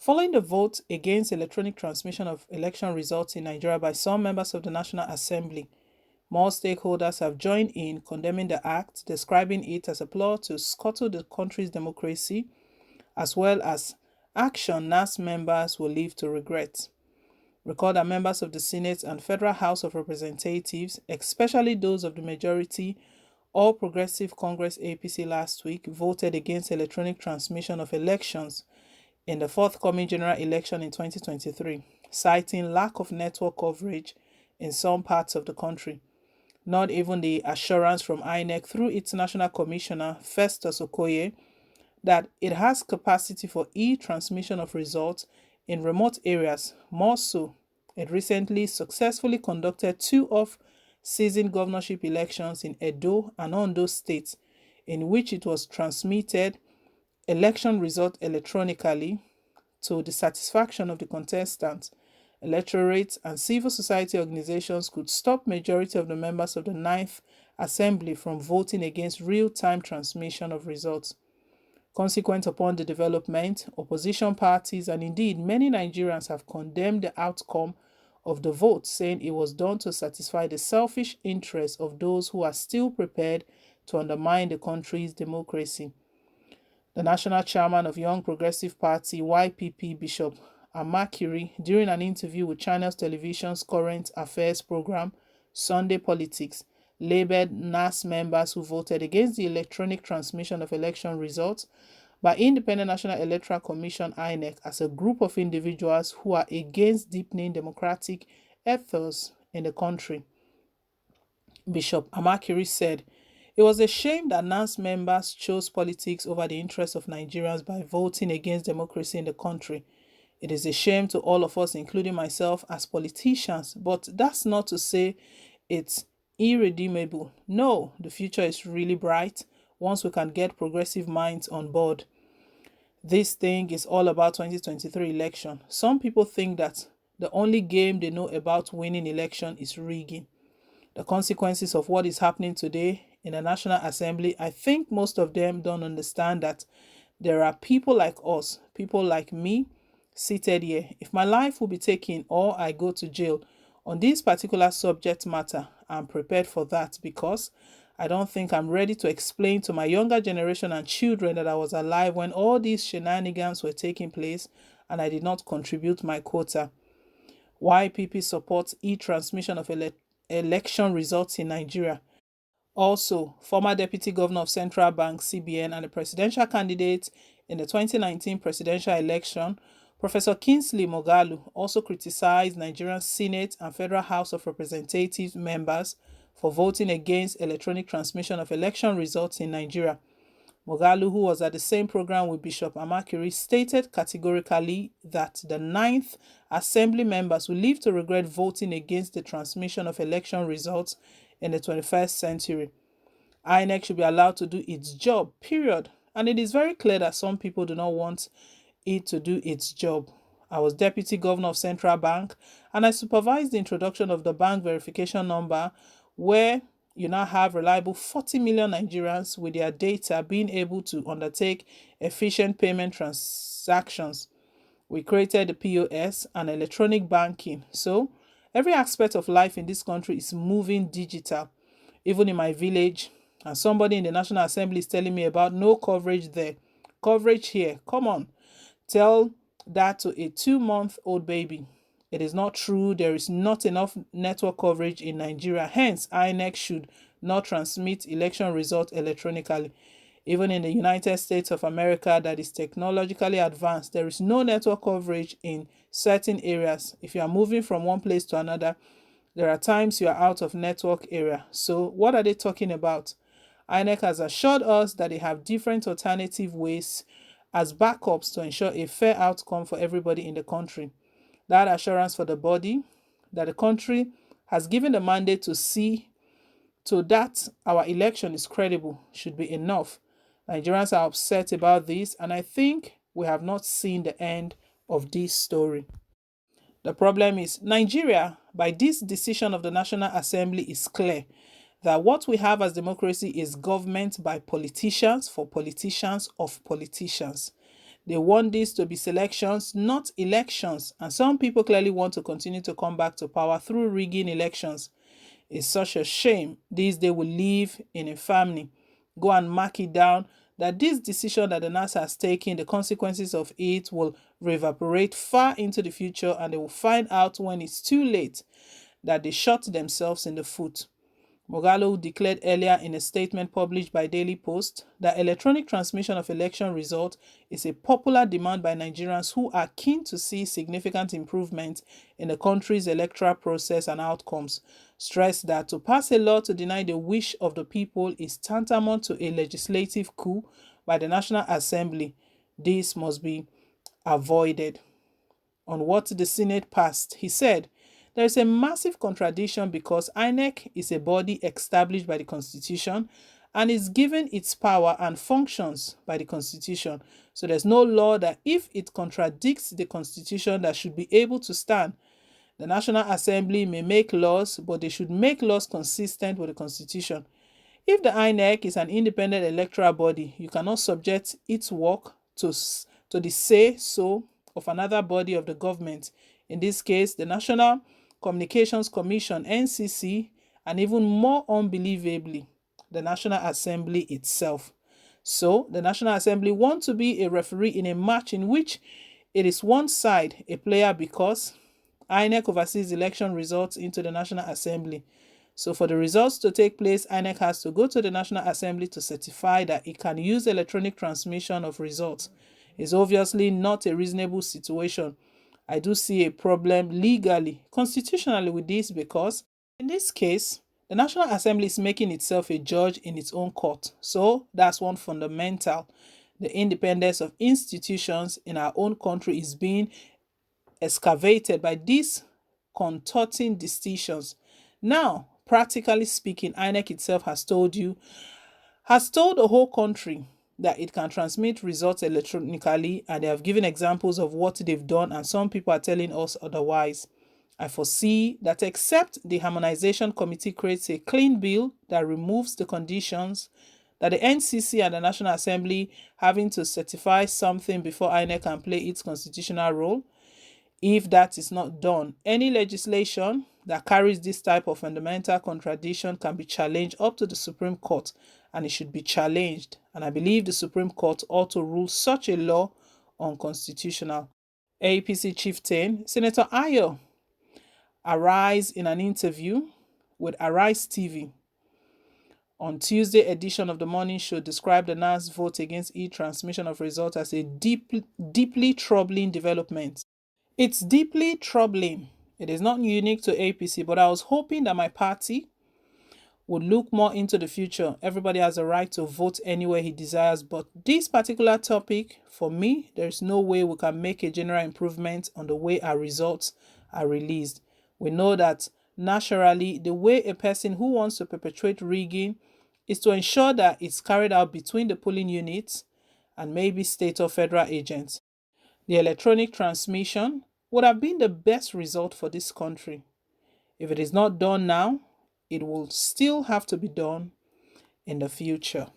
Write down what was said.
Following the vote against electronic transmission of election results in Nigeria by some members of the National Assembly, more stakeholders have joined in condemning the act, describing it as a plot to scuttle the country's democracy, as well as action NAS members will live to regret. Recall that members of the Senate and Federal House of Representatives, especially those of the majority All Progressive Congress APC last week, voted against electronic transmission of elections in the forthcoming general election in 2023, citing lack of network coverage in some parts of the country. Not even the assurance from INEC through its National Commissioner, Festus Okoye, that it has capacity for e-transmission of results in remote areas. More so, it recently successfully conducted two off-season governorship elections in Edo and Ondo states, in which it was transmitted election result electronically to the satisfaction of the contestants. Electorates and civil society organizations could stop majority of the members of the Ninth Assembly from voting against real-time transmission of results. Consequent upon the development, opposition parties and indeed many Nigerians have condemned the outcome of the vote, saying it was done to satisfy the selfish interests of those who are still prepared to undermine the country's democracy. The national chairman of Young Progressive Party (YPP), Bishop Amakiri, during an interview with Channels Television's current affairs program, Sunday Politics, labeled NAS members who voted against the electronic transmission of election results by Independent National Electoral Commission (INEC) as a group of individuals who are against deepening democratic ethos in the country. Bishop Amakiri said, "It was a shame that NAS members chose politics over the interests of Nigerians by voting against democracy in the country. It is a shame to all of us, including myself, as politicians, but that's not to say it's irredeemable. No, the future is really bright once we can get progressive minds on board. This thing is all about 2023 election. Some people think that the only game they know about winning election is rigging. The consequences of what is happening today in the National Assembly, I think most of them don't understand that there are people like us, people like me, seated here. If my life will be taken or I go to jail on this particular subject matter, I'm prepared for that because I don't think I'm ready to explain to my younger generation and children that I was alive when all these shenanigans were taking place and I did not contribute my quota. YPP supports e-transmission of election results in Nigeria. Also, former Deputy Governor of Central Bank (CBN) and the presidential candidate in the 2019 presidential election, Professor Kingsley Moghalu, also criticized Nigerian Senate and Federal House of Representatives members for voting against electronic transmission of election results in Nigeria. Moghalu, who was at the same program with Bishop Amakiri, stated categorically that the Ninth Assembly members will live to regret voting against the transmission of election results in the 21st century. INEC should be allowed to do its job, period. And it is very clear that some people do not want it to do its job. I was Deputy Governor of Central Bank and I supervised the introduction of the bank verification number, where you now have reliable 40 million Nigerians with their data being able to undertake efficient payment transactions. We created the POS and electronic banking. So every aspect of life in this country is moving digital. Even in my village, and somebody in the National Assembly is telling me about no coverage there. Coverage here. Come on. Tell that to a 2-month-old baby. It is not true. There is not enough network coverage in Nigeria. Hence, INEC should not transmit election results electronically. Even in the United States of America, that is technologically advanced, there is no network coverage in certain areas. If you are moving from one place to another, there are times you are out of network area. So what are they talking about? INEC has assured us that they have different alternative ways as backups to ensure a fair outcome for everybody in the country. That assurance for the body that the country has given the mandate to see to that our election is credible should be enough. Nigerians are upset about this, and I think we have not seen the end of this story. The problem is Nigeria, by this decision of the National Assembly, is clear that what we have as democracy is government by politicians for politicians of politicians. They want this to be selections, not elections. And some people clearly want to continue to come back to power through rigging elections. It's such a shame. This they will live in a family. Go and mark it down that this decision that the NASA has taken, the consequences of it will reverberate far into the future, and they will find out when it's too late that they shot themselves in the foot. Mogalo declared earlier in a statement published by Daily Post that electronic transmission of election results is a popular demand by Nigerians who are keen to see significant improvement in the country's electoral process and outcomes. Stressed that to pass a law to deny the wish of the people is tantamount to a legislative coup by the National Assembly. This must be avoided. On what the Senate passed, he said, there is a massive contradiction because INEC is a body established by the Constitution and is given its power and functions by the Constitution. So there's no law that if it contradicts the Constitution that should be able to stand. The National Assembly may make laws, but they should make laws consistent with the Constitution. If the INEC is an independent electoral body, you cannot subject its work to the say-so of another body of the government, in this case, the National Communications Commission, NCC, and even more unbelievably, the National Assembly itself. So, the National Assembly want to be a referee in a match in which it is one side a player because INEC oversees election results into the National Assembly. So for the results to take place, INEC has to go to the National Assembly to certify that it can use electronic transmission of results. It's obviously not a reasonable situation. I do see a problem legally, constitutionally with this because in this case, the National Assembly is making itself a judge in its own court. So that's one fundamental. The independence of institutions in our own country is being excavated by these contorting decisions. Now, practically speaking, INEC itself has told the whole country that it can transmit results electronically, and they have given examples of what they've done, and some people are telling us otherwise. I foresee that except the Harmonization Committee creates a clean bill that removes the conditions that the NCC and the National Assembly having to certify something before INEC can play its constitutional role. If that is not done, any legislation that carries this type of fundamental contradiction can be challenged up to the Supreme Court, and it should be challenged. And I believe the Supreme Court ought to rule such a law unconstitutional. APC chieftain Senator Ayo Arise in an interview with Arise TV on Tuesday edition of the morning show described the NAS vote against e-transmission of results as a deeply troubling development. It's deeply troubling. It is not unique to APC, but I was hoping that my party would look more into the future. Everybody has a right to vote anywhere he desires, but this particular topic, for me, there's no way we can make a general improvement on the way our results are released. We know that naturally, the way a person who wants to perpetrate rigging is to ensure that it's carried out between the polling units and maybe state or federal agents. The electronic transmission would have been the best result for this country. If it is not done now, it will still have to be done in the future.